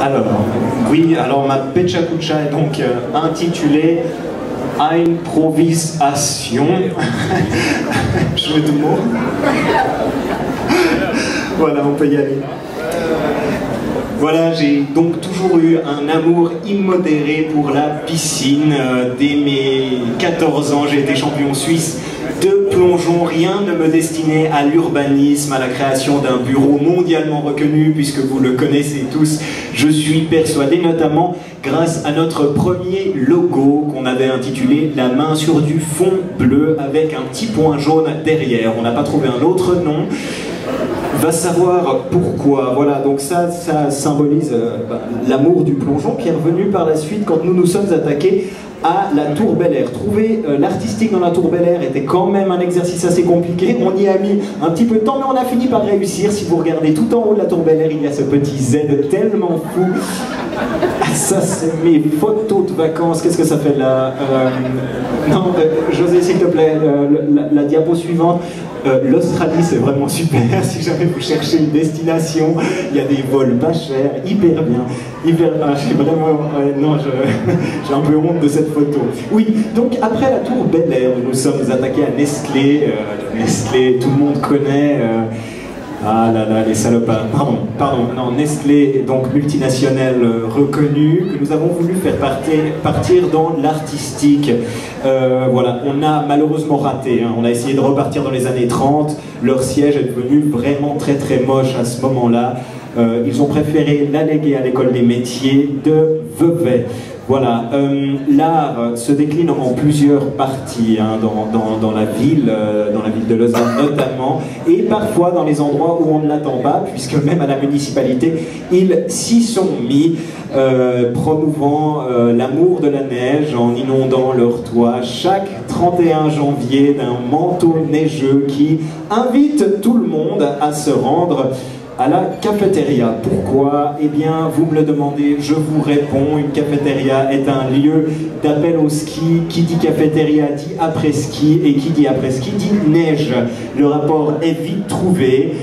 Alors, oui, alors ma Pechakucha est donc intitulée Improvisation. Jeu de mots. Voilà, on peut y aller. Voilà, j'ai donc toujours eu un amour immodéré pour la piscine. Dès mes 14 ans, j'ai été champion suisse de plongeon. Rien ne me destinait à l'urbanisme, à la création d'un bureau mondialement reconnu, puisque vous le connaissez tous. Je suis persuadé, notamment grâce à notre premier logo qu'on avait intitulé « La main sur du fond bleu » avec un petit point jaune derrière. On n'a pas trouvé un autre nom. Va savoir pourquoi. Voilà, donc ça symbolise l'amour du plongeon qui est revenu par la suite quand nous nous sommes attaqués à la Tour Bel-Air. Trouver l'artistique dans la Tour Bel-Air était quand même un exercice assez compliqué. On y a mis un petit peu de temps, mais on a fini par réussir. Si vous regardez tout en haut de la Tour Bel-Air, il y a ce petit Z tellement fou. Ça, c'est mes photos de vacances. Qu'est-ce que ça fait là Non, José, s'il te plaît, la diapo suivante. L'Australie, c'est vraiment super. Si jamais vous cherchez une destination, il y a des vols pas chers, hyper bien. J'ai vraiment... non, j'ai un peu honte de cette photo. Oui, donc après la Tour Bel-Air, nous nous sommes attaqués à Nestlé. Nestlé, tout le monde connaît... Ah là là, les salopards. Pardon, non, Nestlé, donc multinationale reconnue, que nous avons voulu faire partir dans l'artistique. Voilà, on a malheureusement raté, hein. On a essayé de repartir dans les années 30, leur siège est devenu vraiment très très moche à ce moment-là. Ils ont préféré l'alléguer à l'école des métiers de Vevey. Voilà, l'art se décline en plusieurs parties, hein, dans la ville de Lausanne notamment, et parfois dans les endroits où on ne l'attend pas, puisque même à la municipalité, ils s'y sont mis, promouvant l'amour de la neige en inondant leur toit chaque 31 janvier d'un manteau neigeux qui invite tout le monde à se rendre à la cafétéria. Pourquoi? Eh bien, vous me le demandez, je vous réponds. Une cafétéria est un lieu d'appel au ski. Qui dit cafétéria dit après-ski, et qui dit après-ski dit neige. Le rapport est vite trouvé.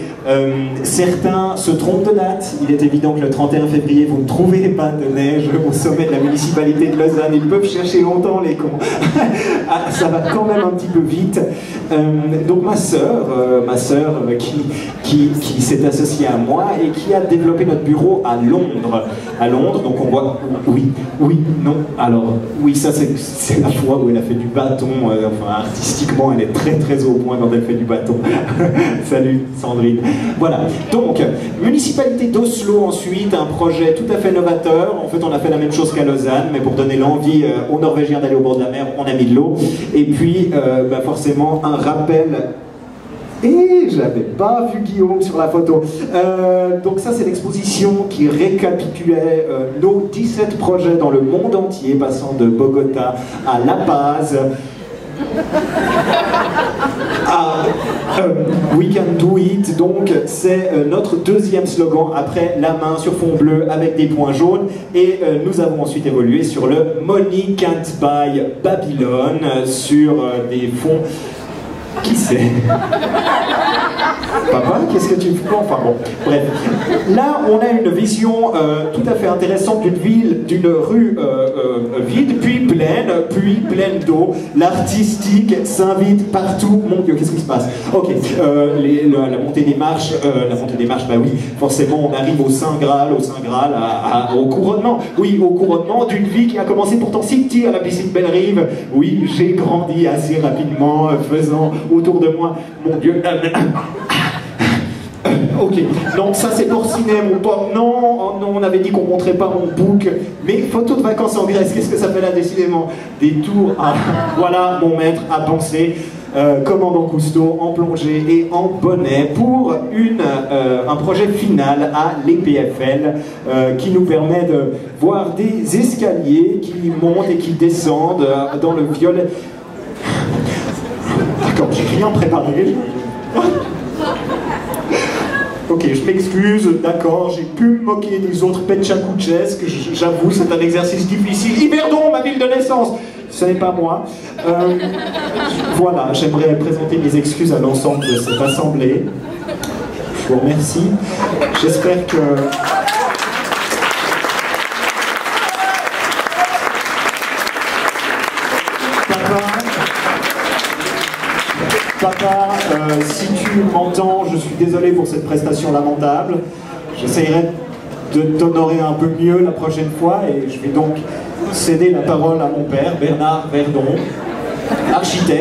Certains se trompent de date. Il est évident que le 31 février, vous ne trouverez pas de neige au sommet de la municipalité de Lausanne. Ils peuvent chercher longtemps, les cons. Ah, ça va quand même un petit peu vite. Donc ma sœur qui s'est associée à moi et qui a développé notre bureau à Londres. À Londres, donc on voit... Oui, non. Alors, oui, ça c'est la fois où elle a fait du bâton. Enfin, artistiquement, elle est très très au point quand elle fait du bâton. Salut, Sandrine. Voilà, donc, municipalité d'Oslo ensuite, un projet tout à fait novateur. En fait, on a fait la même chose qu'à Lausanne, mais pour donner l'envie aux Norvégiens d'aller au bord de la mer, on a mis de l'eau. Et puis, forcément, un rappel. Et je n'avais pas vu Guillaume sur la photo. Donc ça, c'est l'exposition qui récapitulait nos 17 projets dans le monde entier, passant de Bogota à La Paz. We can do it, donc c'est notre deuxième slogan après la main sur fond bleu avec des points jaunes, et nous avons ensuite évolué sur le Money Can't Buy Babylon sur des fonds... Qui c'est? Papa, qu'est-ce que tu fais? Enfin bon, bref. Là, on a une vision tout à fait intéressante d'une ville, d'une rue vide, puis pleine d'eau. L'artistique s'invite partout. Mon Dieu, qu'est-ce qui se passe? Ok, la montée des marches, bah oui, forcément, on arrive au Saint Graal, au couronnement. Oui, au couronnement d'une vie qui a commencé pourtant si petit à la piscine Belle-Rive. Oui, j'ai grandi assez rapidement, faisant autour de moi, mon Dieu, ok, donc ça c'est porcinet, mon pote. Non, oh non, on avait dit qu'on montrait pas mon book. Mais photos de vacances en Grèce, qu'est-ce que ça fait là décidément? Des tours à... Voilà, mon maître a pensé. Commandant Cousteau en plongée et en bonnet pour un projet final à l'EPFL qui nous permet de voir des escaliers qui montent et qui descendent dans le violet. D'accord, j'ai rien préparé. Ok, je m'excuse, d'accord, j'ai pu me moquer des autres Pechakuchesques, j'avoue, c'est un exercice difficile. Yverdon, ma ville de naissance, ce n'est pas moi. Voilà, j'aimerais présenter mes excuses à l'ensemble de cette assemblée. Je vous remercie. J'espère que... Papa, si tu m'entends, je suis désolé pour cette prestation lamentable. J'essaierai de t'honorer un peu mieux la prochaine fois et je vais donc céder la parole à mon père, Bernard Verdon, architecte.